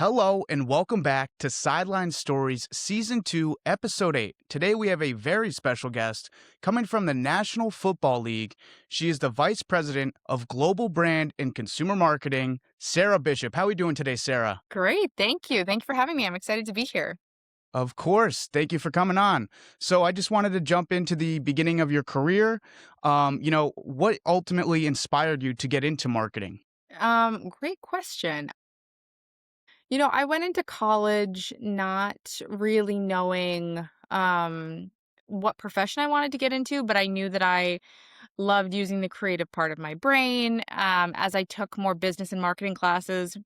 Hello and welcome back to Sideline Stories Season 2, Episode 8. Today we have a very special guest coming from the National Football League. She is the Vice President of Global Brand and Consumer Marketing, Sarah Bishop. How are we doing today, Sarah? Great. Thank you. Thank you for having me. I'm excited to be here. Of course. Thank you for coming on. So I just wanted to jump into the beginning of your career. What ultimately inspired you to get into marketing? Great question. I went into college not really knowing what profession I wanted to get into, but I knew that I loved using the creative part of my brain. As I took more business and marketing classes,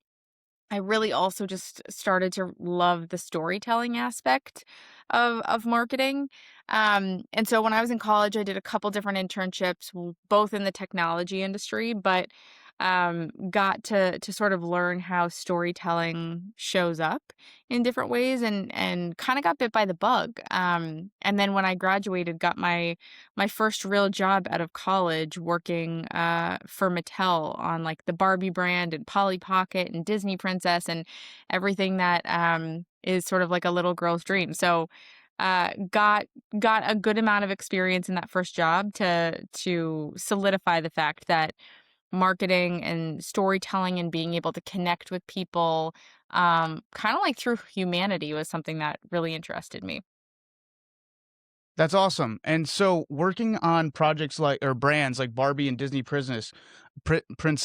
I really also just started to love the storytelling aspect of marketing. And so when I was in college, I did a couple different internships, both in the technology industry, but got to sort of learn how storytelling shows up in different ways, and kind of got bit by the bug. And then when I graduated, got my first real job out of college working for Mattel on like the Barbie brand and Polly Pocket and Disney Princess and everything that is sort of like a little girl's dream. So got a good amount of experience in that first job to solidify the fact that marketing and storytelling and being able to connect with people, kind of like through humanity, was something that really interested me. That's awesome. And so working on projects like or brands like Barbie and Disney Princess,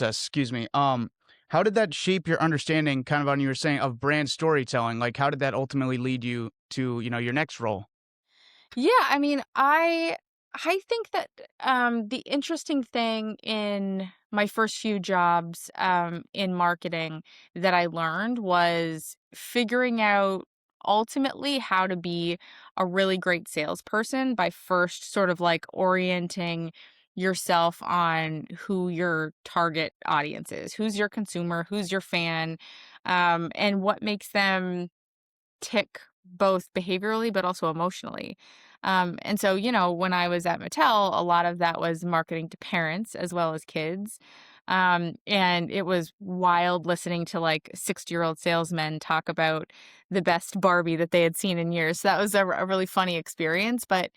excuse me. How did that shape your understanding kind of on you were saying of brand storytelling? Like how did that ultimately lead you to, your next role? Yeah, I mean, I think that the interesting thing in my first few jobs in marketing that I learned was figuring out ultimately how to be a really great salesperson by first sort of like orienting yourself on who your target audience is, who's your consumer, who's your fan, and what makes them tick both behaviorally but also emotionally. And so, when I was at Mattel, a lot of that was marketing to parents as well as kids. And it was wild listening to like 60-year-old salesmen talk about the best Barbie that they had seen in years. So that was a really funny experience. But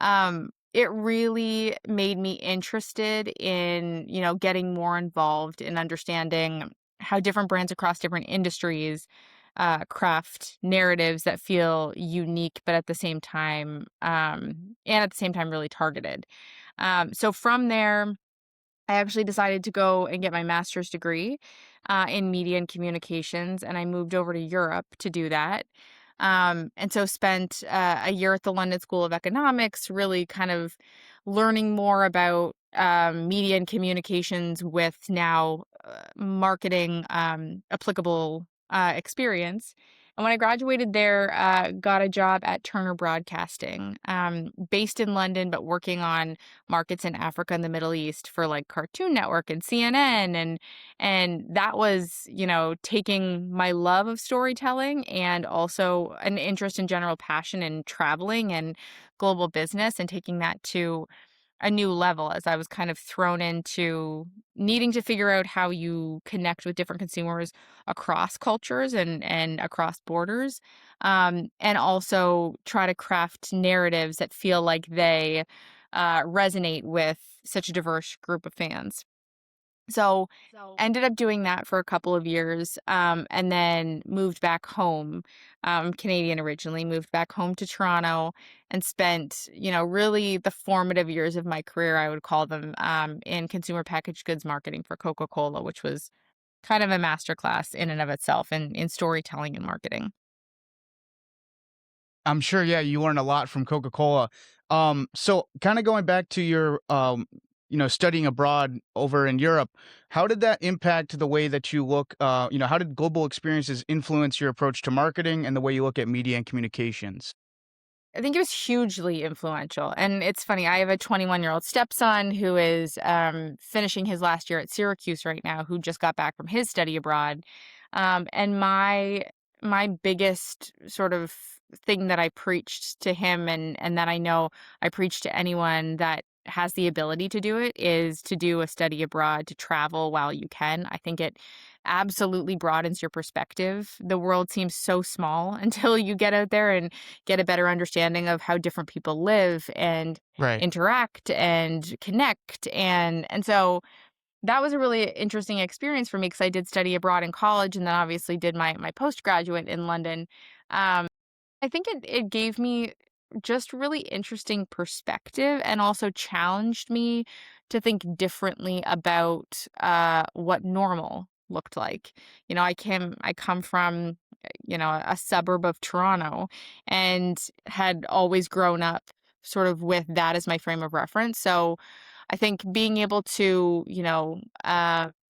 it really made me interested in, getting more involved in understanding how different brands across different industries craft narratives that feel unique, but at the same time, really targeted. So from there, I actually decided to go and get my master's degree in media and communications, and I moved over to Europe to do that. And so spent a year at the London School of Economics, really kind of learning more about media and communications with now marketing applicable experience. And when I graduated there, got a job at Turner Broadcasting, based in London, but working on markets in Africa and the Middle East for like Cartoon Network and CNN, and that was, taking my love of storytelling and also an interest in general passion in traveling and global business, and taking that to a new level as I was kind of thrown into needing to figure out how you connect with different consumers across cultures and across borders, and also try to craft narratives that feel like they resonate with such a diverse group of fans. So, ended up doing that for a couple of years, and then moved back home. Canadian originally, moved back home to Toronto and spent, really the formative years of my career, I would call them, in consumer packaged goods marketing for Coca-Cola, which was kind of a masterclass in and of itself in storytelling and marketing. I'm sure, yeah, you learned a lot from Coca-Cola. So kind of going back to your, studying abroad over in Europe, how did that impact the way that you look? How did global experiences influence your approach to marketing and the way you look at media and communications? I think it was hugely influential. And it's funny, I have a 21-year-old stepson who is finishing his last year at Syracuse right now, who just got back from his study abroad. And my biggest sort of thing that I preached to him, and that I know I preach to anyone that has the ability to do it is to do a study abroad, to travel while you can. I think it absolutely broadens your perspective. The world seems so small until you get out there and get a better understanding of how different people live and Right. interact and connect. And so that was a really interesting experience for me because I did study abroad in college and then obviously did my postgraduate in London. Um, I think it gave me just really interesting perspective and also challenged me to think differently about what normal looked like. I come from a suburb of Toronto and had always grown up sort of with that as my frame of reference. So I think being able to,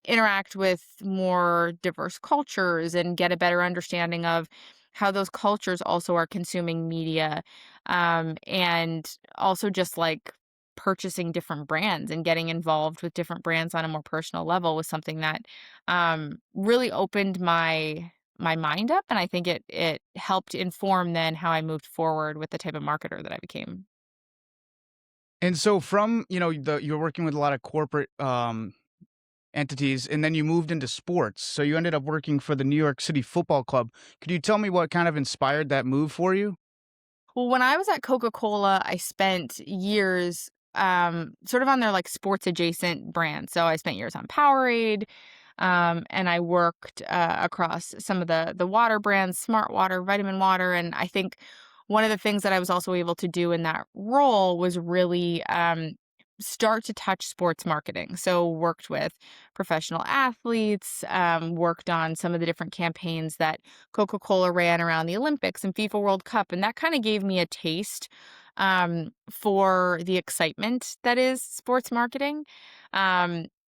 interact with more diverse cultures and get a better understanding of how those cultures also are consuming media, and also just like purchasing different brands and getting involved with different brands on a more personal level was something that really opened my mind up, and I think it helped inform then how I moved forward with the type of marketer that I became. And so from, you're working with a lot of corporate entities, and then you moved into sports. So you ended up working for the New York City Football Club. Could you tell me what kind of inspired that move for you? Well, when I was at Coca-Cola, I spent years sort of on their like sports adjacent brands. So I spent years on Powerade, and I worked across some of the water brands, Smart Water, Vitamin Water, and I think one of the things that I was also able to do in that role was really start to touch sports marketing. So worked with professional athletes, worked on some of the different campaigns that Coca-Cola ran around the Olympics and FIFA World Cup, and that kind of gave me a taste for the excitement that is sports marketing.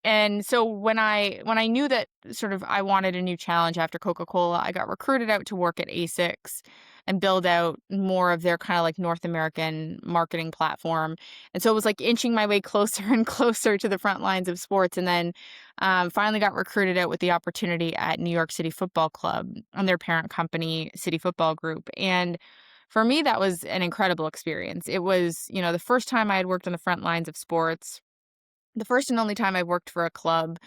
And so when I knew that sort of I wanted a new challenge after Coca-Cola, I got recruited out to work at ASICS and build out more of their kind of like North American marketing platform. And so it was like inching my way closer and closer to the front lines of sports. And then finally got recruited out with the opportunity at New York City Football Club and their parent company, City Football Group. And for me, that was an incredible experience. It was, the first time I had worked on the front lines of sports, the first and only time I worked for a club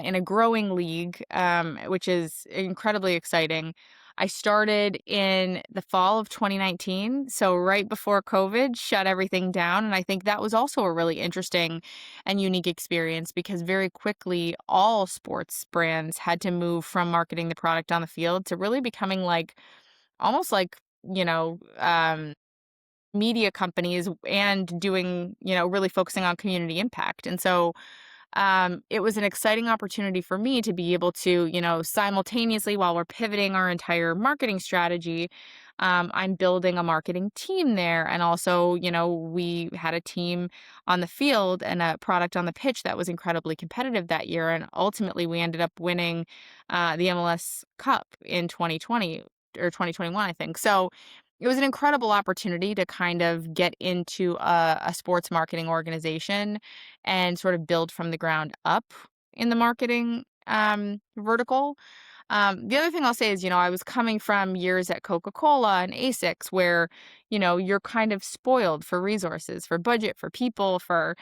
in a growing league, which is incredibly exciting. I started in the fall of 2019, so right before COVID shut everything down. And I think that was also a really interesting and unique experience because very quickly all sports brands had to move from marketing the product on the field to really becoming like almost like, you know, um, media companies and doing, really focusing on community impact. And so it was an exciting opportunity for me to be able to, simultaneously while we're pivoting our entire marketing strategy, I'm building a marketing team there. And also, we had a team on the field and a product on the pitch that was incredibly competitive that year. And ultimately, we ended up winning the MLS Cup in 2020 or 2021, I think. So it was an incredible opportunity to kind of get into a sports marketing organization and sort of build from the ground up in the marketing vertical. The other thing I'll say is, I was coming from years at Coca-Cola and ASICS where, you're kind of spoiled for resources, for budget, for people, for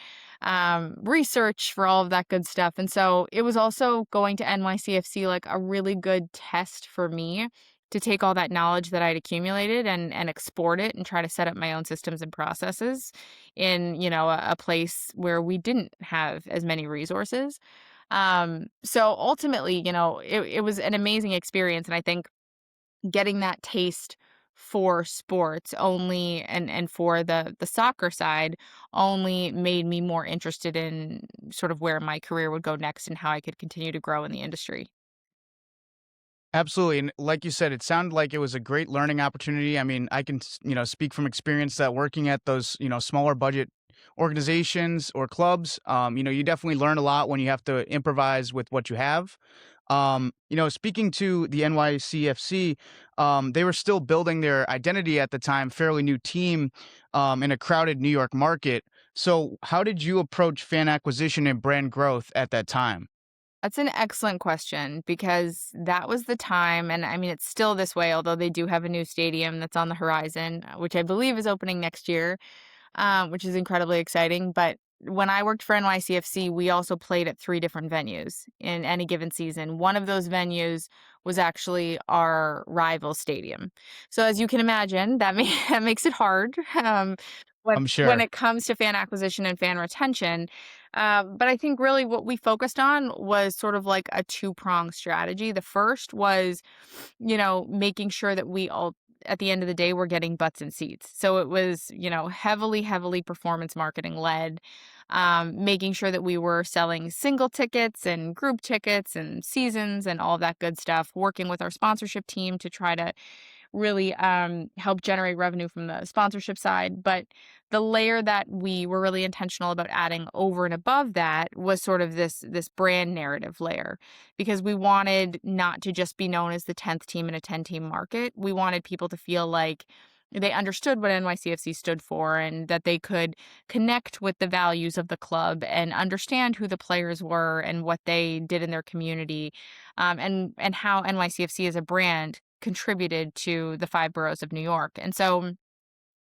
research, for all of that good stuff. And so it was also going to NYCFC like a really good test for me to take all that knowledge that I'd accumulated and export it and try to set up my own systems and processes in, a place where we didn't have as many resources. So ultimately, it was an amazing experience. And I think getting that taste for sports only and for the soccer side only made me more interested in sort of where my career would go next and how I could continue to grow in the industry. Absolutely, and like you said, it sounded like it was a great learning opportunity. I mean, I can, speak from experience that working at those, smaller budget organizations or clubs, you definitely learn a lot when you have to improvise with what you have. Speaking to the NYCFC, they were still building their identity at the time, fairly new team, in a crowded New York market. So, how did you approach fan acquisition and brand growth at that time? That's an excellent question because that was the time, and I mean, it's still this way, although they do have a new stadium that's on the horizon, which I believe is opening next year, which is incredibly exciting. But when I worked for NYCFC, we also played at 3 different venues in any given season. One of those venues was actually our rival stadium. So as you can imagine, that makes it hard, I'm when sure. it comes to fan acquisition and fan retention. But I think really what we focused on was sort of like a two-pronged strategy. The first was, making sure that we all at the end of the day, we're getting butts and seats. So it was, heavily, heavily performance marketing led, making sure that we were selling single tickets and group tickets and seasons and all of that good stuff, working with our sponsorship team to try to really help generate revenue from the sponsorship side. But the layer that we were really intentional about adding over and above that was sort of this brand narrative layer, because we wanted not to just be known as the 10th team in a 10-team market. We wanted people to feel like they understood what NYCFC stood for and that they could connect with the values of the club and understand who the players were and what they did in their community, and how NYCFC as a brand contributed to the 5 boroughs of New York. And so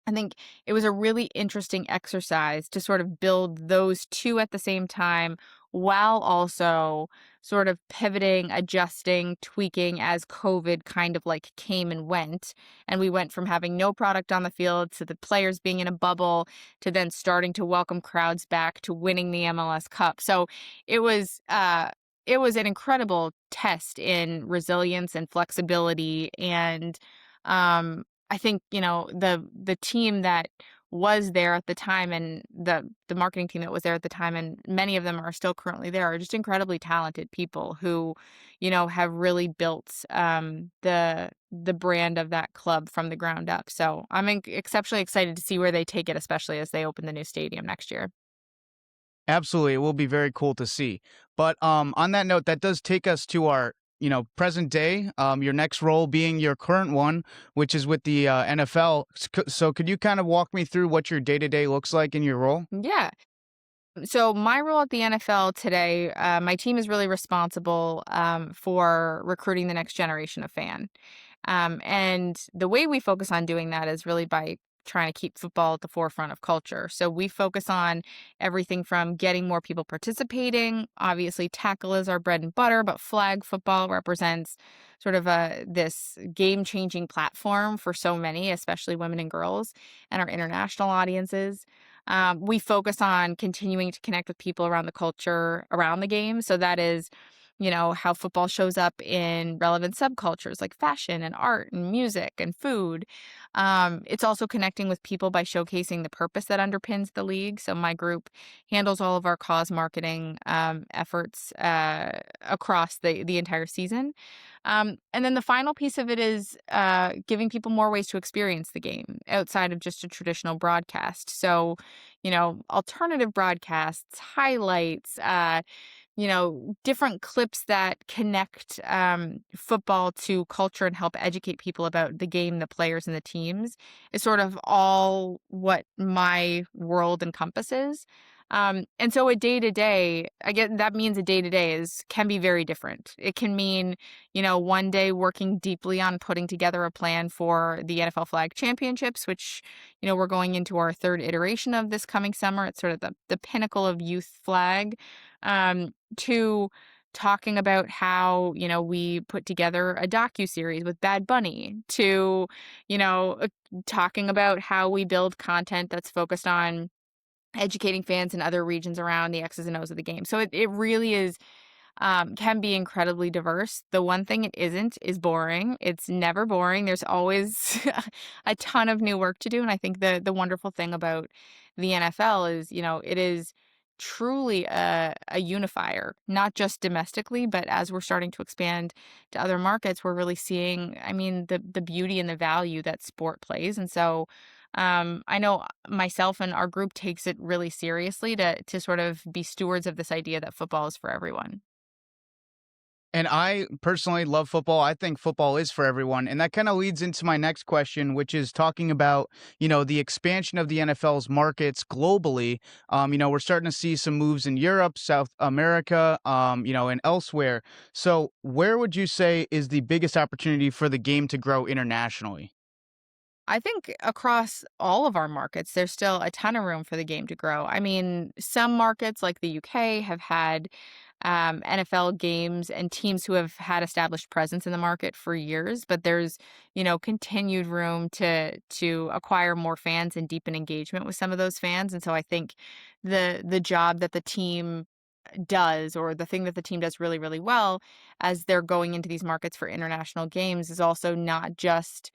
I think it was a really interesting exercise to sort of build those 2 at the same time, while also sort of pivoting, adjusting, tweaking as COVID kind of like came and went. And we went from having no product on the field to the players being in a bubble to then starting to welcome crowds back to winning the MLS Cup. So it was uh it was an incredible test in resilience and flexibility. And I think, the team that was there at the time, and the marketing team that was there at the time, and many of them are still currently there, are just incredibly talented people who, have really built the brand of that club from the ground up. So I'm exceptionally excited to see where they take it, especially as they open the new stadium next year. Absolutely, it will be very cool to see. But on that note, that does take us to our present day. Your next role being your current one, which is with the NFL. So could you kind of walk me through what your day to day looks like in your role? Yeah. So my role at the NFL today, my team is really responsible for recruiting the next generation of fan. And the way we focus on doing that is really by trying to keep football at the forefront of culture. So we focus on everything from getting more people participating. Obviously, tackle is our bread and butter, but flag football represents sort of this game-changing platform for so many, especially women and girls, and our international audiences. We focus on continuing to connect with people around the culture around the game. So that is, how football shows up in relevant subcultures like fashion and art and music and food. It's also connecting with people by showcasing the purpose that underpins the league. So my group handles all of our cause marketing efforts across the entire season. And then the final piece of it is giving people more ways to experience the game outside of just a traditional broadcast. So, alternative broadcasts, highlights, different clips that connect football to culture and help educate people about the game, the players, and the teams is sort of all what my world encompasses. And so a day to day, I get that means a day to day is can be very different. It can mean, one day working deeply on putting together a plan for the NFL Flag Championships, which, we're going into our third iteration of this coming summer. It's sort of the pinnacle of youth flag. To talking about how, we put together a docu-series with Bad Bunny, to, talking about how we build content that's focused on educating fans in other regions around the X's and O's of the game. So it really is can be incredibly diverse. The one thing it isn't is boring. It's never boring. There's always a ton of new work to do. And I think the wonderful thing about the NFL is, it is truly a unifier, not just domestically, but as we're starting to expand to other markets, we're really seeing, I mean, the beauty and the value that sport plays. And so I know myself and our group takes it really seriously to sort of be stewards of this idea that football is for everyone. And I personally love football. I think football is for everyone. And that kind of leads into my next question, which is talking about, the expansion of the NFL's markets globally. We're starting to see some moves in Europe, South America, and elsewhere. So where would you say is the biggest opportunity for the game to grow internationally? I think across all of our markets, there's still a ton of room for the game to grow. I mean, some markets like the UK have had NFL games and teams who have had established presence in the market for years, but there's, continued room to acquire more fans and deepen engagement with some of those fans. And so I think the job that the team does, or the thing that the team does really, really well as they're going into these markets for international games, is also not just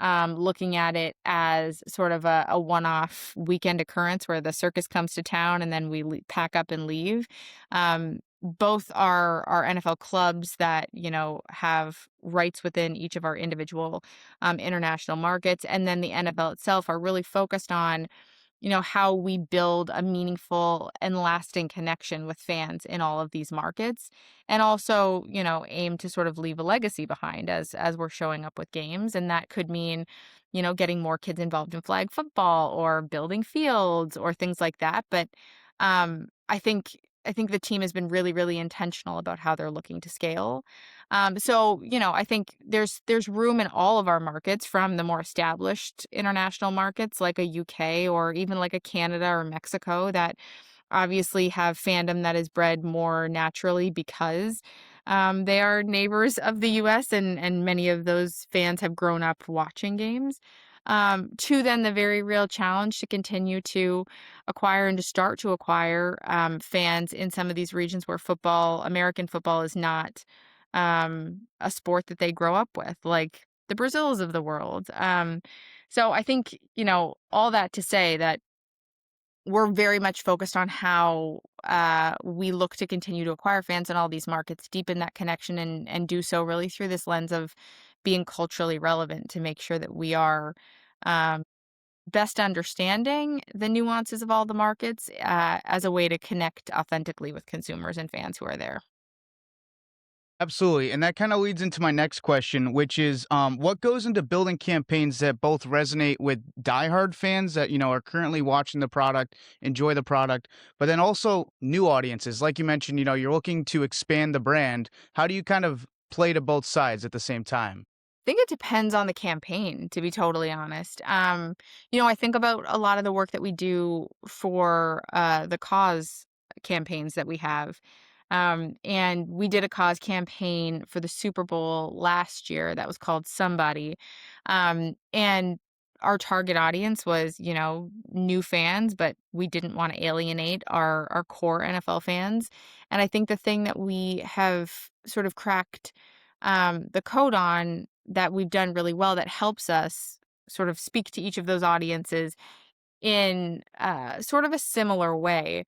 looking at it as sort of a one-off weekend occurrence where the circus comes to town and then we pack up and leave. Both our NFL clubs that have rights within each of our individual international markets, and then the NFL itself are really focused on how we build a meaningful and lasting connection with fans in all of these markets, and also, aim to sort of leave a legacy behind as we're showing up with games. And that could mean, getting more kids involved in flag football or building fields or things like that. But I think the team has been really, really intentional about how they're looking to scale. So, I think there's room in all of our markets, from the more established international markets like a UK or even like a Canada or Mexico, that obviously have fandom that is bred more naturally because they are neighbors of the US, and many of those fans have grown up watching games. To then the very real challenge to continue to acquire and to start to acquire fans in some of these regions where American football, is not a sport that they grow up with, like the Brazils of the world. So I think, all that to say that we're very much focused on how we look to continue to acquire fans in all these markets, deepen that connection, and do so really through this lens of being culturally relevant, to make sure that we are um, best understanding the nuances of all the markets as a way to connect authentically with consumers and fans who are there. Absolutely. And that kind of leads into my next question, which is what goes into building campaigns that both resonate with diehard fans that, are currently watching the product, enjoy the product, but then also new audiences? Like you mentioned, you're looking to expand the brand. How do you kind of play to both sides at the same time? Think it depends on the campaign, to be totally honest. I think about a lot of the work that we do for the cause campaigns that we have. And we did a cause campaign for the Super Bowl last year that was called Somebody. And our target audience was, new fans, but we didn't want to alienate our core NFL fans. And I think the thing that we have sort of cracked the code on, that we've done really well, that helps us sort of speak to each of those audiences in sort of a similar way,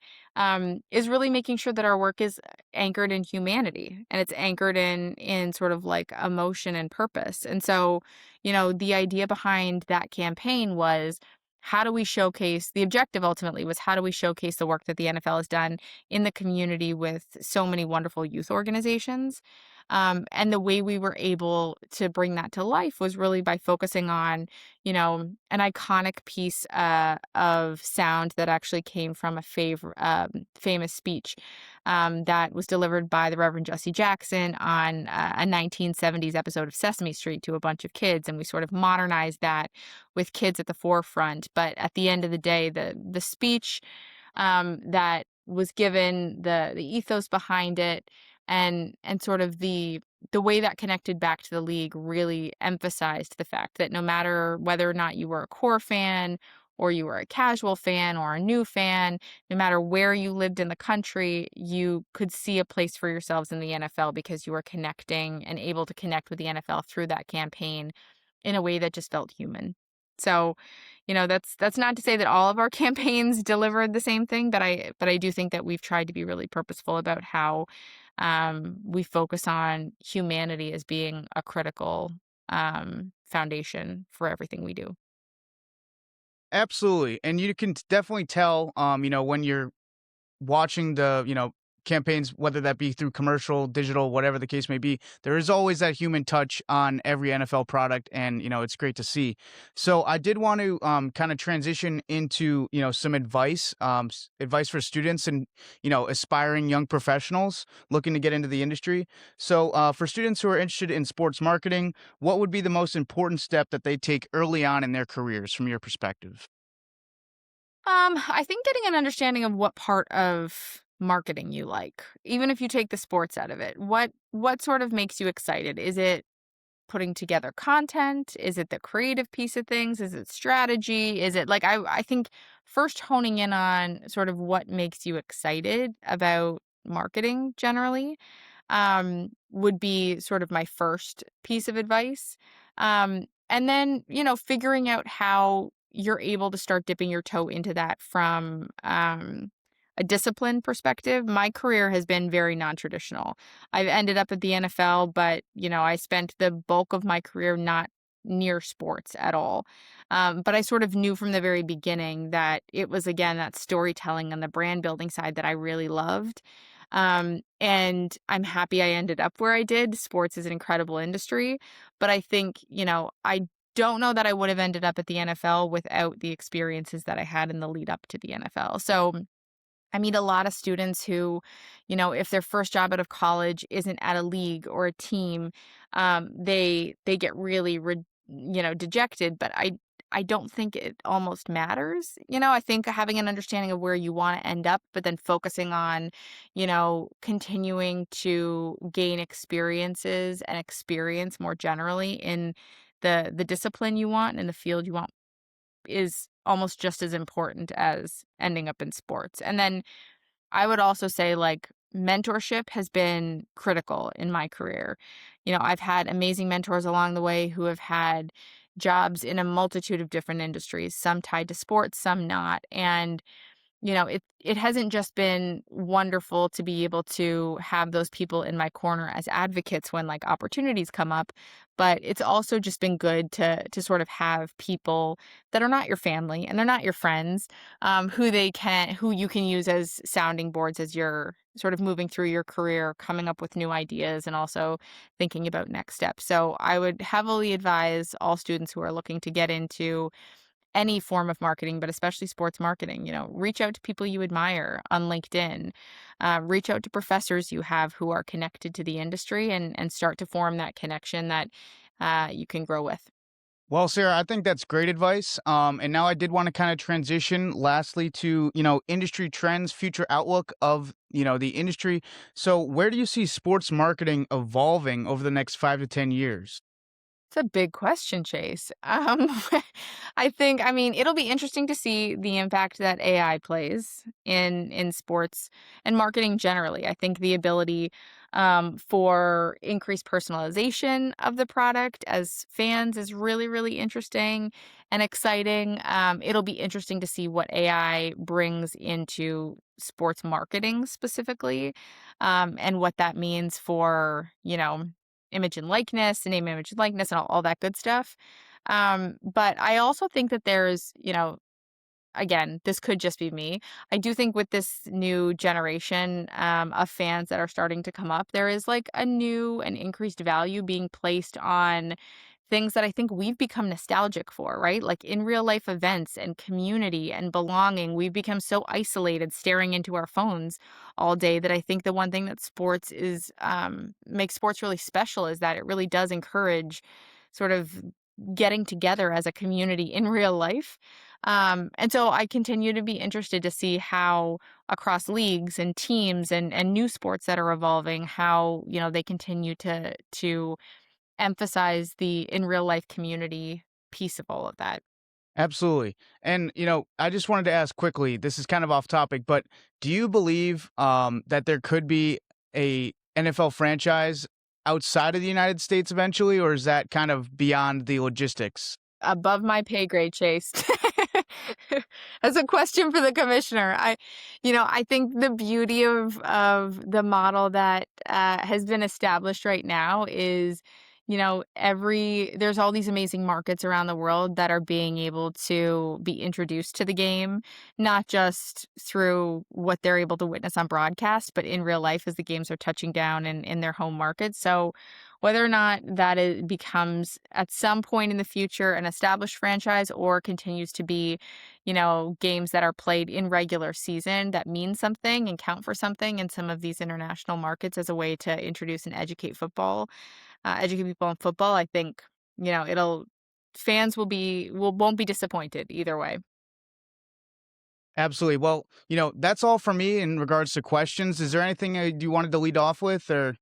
is really making sure that our work is anchored in humanity, and it's anchored in sort of like emotion and purpose. And so, the idea behind that campaign was, how do we showcase the objective ultimately was, how do we showcase the work that the NFL has done in the community with so many wonderful youth organizations. And the way we were able to bring that to life was really by focusing on, an iconic piece of sound that actually came from a famous speech that was delivered by the Reverend Jesse Jackson on a 1970s episode of Sesame Street to a bunch of kids. And we sort of modernized that with kids at the forefront. But at the end of the day, the speech that was given, the ethos behind it, and sort of the way that connected back to the league, really emphasized the fact that no matter whether or not you were a core fan, or you were a casual fan, or a new fan, no matter where you lived in the country, you could see a place for yourselves in the NFL because you were connecting and able to connect with the NFL through that campaign in a way that just felt human. So, that's not to say that all of our campaigns delivered the same thing, but I do think that we've tried to be really purposeful about how we focus on humanity as being a critical foundation for everything we do. Absolutely. And you can definitely tell, when you're watching the, campaigns, whether that be through commercial, digital, whatever the case may be, there is always that human touch on every NFL product, and it's great to see. So I did want to kind of transition into some advice, advice for students and aspiring young professionals looking to get into the industry. So for students who are interested in sports marketing, what would be the most important step that they take early on in their careers from your perspective? I think getting an understanding of what part of marketing you like, even if you take the sports out of it. What sort of makes you excited? Is it putting together content? Is it the creative piece of things? Is it strategy? Is it like I think first honing in on sort of what makes you excited about marketing generally would be sort of my first piece of advice. And then, figuring out how you're able to start dipping your toe into that from a discipline perspective. My career has been very non traditional. I've ended up at the NFL, but, I spent the bulk of my career not near sports at all. But I sort of knew from the very beginning that it was, again, that storytelling and the brand building side that I really loved. And I'm happy I ended up where I did. Sports is an incredible industry, but I think, I don't know that I would have ended up at the NFL without the experiences that I had in the lead up to the NFL. So I meet a lot of students who, if their first job out of college isn't at a league or a team, they get really, dejected. But I don't think it almost matters. I think having an understanding of where you want to end up, but then focusing on, continuing to gain experiences and experience more generally in the discipline you want and the field you want is almost just as important as ending up in sports. And then I would also say, like, mentorship has been critical in my career. I've had amazing mentors along the way who have had jobs in a multitude of different industries, some tied to sports, some not. And it hasn't just been wonderful to be able to have those people in my corner as advocates when like opportunities come up, but it's also just been good to sort of have people that are not your family and they're not your friends, who you can use as sounding boards as you're sort of moving through your career, coming up with new ideas and also thinking about next steps. So I would heavily advise all students who are looking to get into any form of marketing, but especially sports marketing, reach out to people you admire on LinkedIn, reach out to professors you have who are connected to the industry and start to form that connection that you can grow with. Well, Sarah, I think that's great advice. And now I did want to kind of transition lastly to, industry trends, future outlook of, the industry. So where do you see sports marketing evolving over the next 5 to 10 years? It's a big question, Chase. I mean, it'll be interesting to see the impact that AI plays in sports and marketing generally. I think the ability for increased personalization of the product as fans is really, really interesting and exciting. It'll be interesting to see what AI brings into sports marketing specifically, and what that means for, image and likeness, the name, image and likeness, and all that good stuff. But I also think that there's, again, this could just be me. I do think with this new generation of fans that are starting to come up, there is like a new and increased value being placed on things that I think we've become nostalgic for, right? Like in real life events and community and belonging, we've become so isolated staring into our phones all day that I think the one thing that sports is makes sports really special is that it really does encourage sort of getting together as a community in real life. And so I continue to be interested to see how across leagues and teams and new sports that are evolving, how, they continue to emphasize the in real life community piece of all of that. Absolutely. And, I just wanted to ask quickly, this is kind of off topic, but do you believe that there could be a NFL franchise outside of the United States eventually, or is that kind of beyond the logistics? Above my pay grade, Chase. That's a question for the commissioner. I think the beauty of the model that has been established right now is, there's all these amazing markets around the world that are being able to be introduced to the game, not just through what they're able to witness on broadcast, but in real life as the games are touching down in their home markets. So whether or not that it becomes at some point in the future an established franchise or continues to be, games that are played in regular season that mean something and count for something in some of these international markets as a way to introduce and educate people on football, I think, it'll fans won't be disappointed either way. Absolutely. Well, that's all for me in regards to questions. Is there anything you wanted to lead off with, or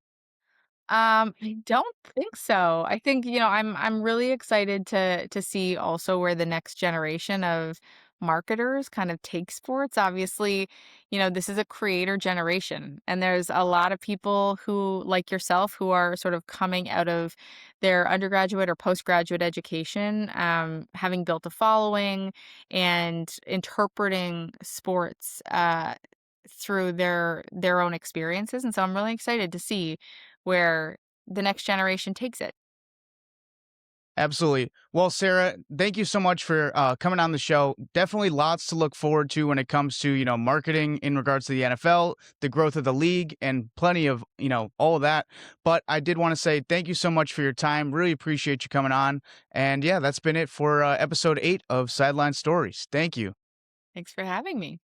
I don't think so. I think, I'm really excited to see also where the next generation of marketers kind of take sports. Obviously, this is a creator generation, and there's a lot of people who, like yourself, who are sort of coming out of their undergraduate or postgraduate education, having built a following and interpreting sports through their own experiences. And so I'm really excited to see where the next generation takes it. absolutely? Well, Sarah, thank you so much for coming on the show. Definitely lots to look forward to when it comes to marketing in regards to the NFL, the growth of the league, and plenty of all of that. But I did want to say thank you so much for your time. Really appreciate you coming on. And yeah, that's been it for episode 8 of Sideline Stories. Thank you. Thanks for having me.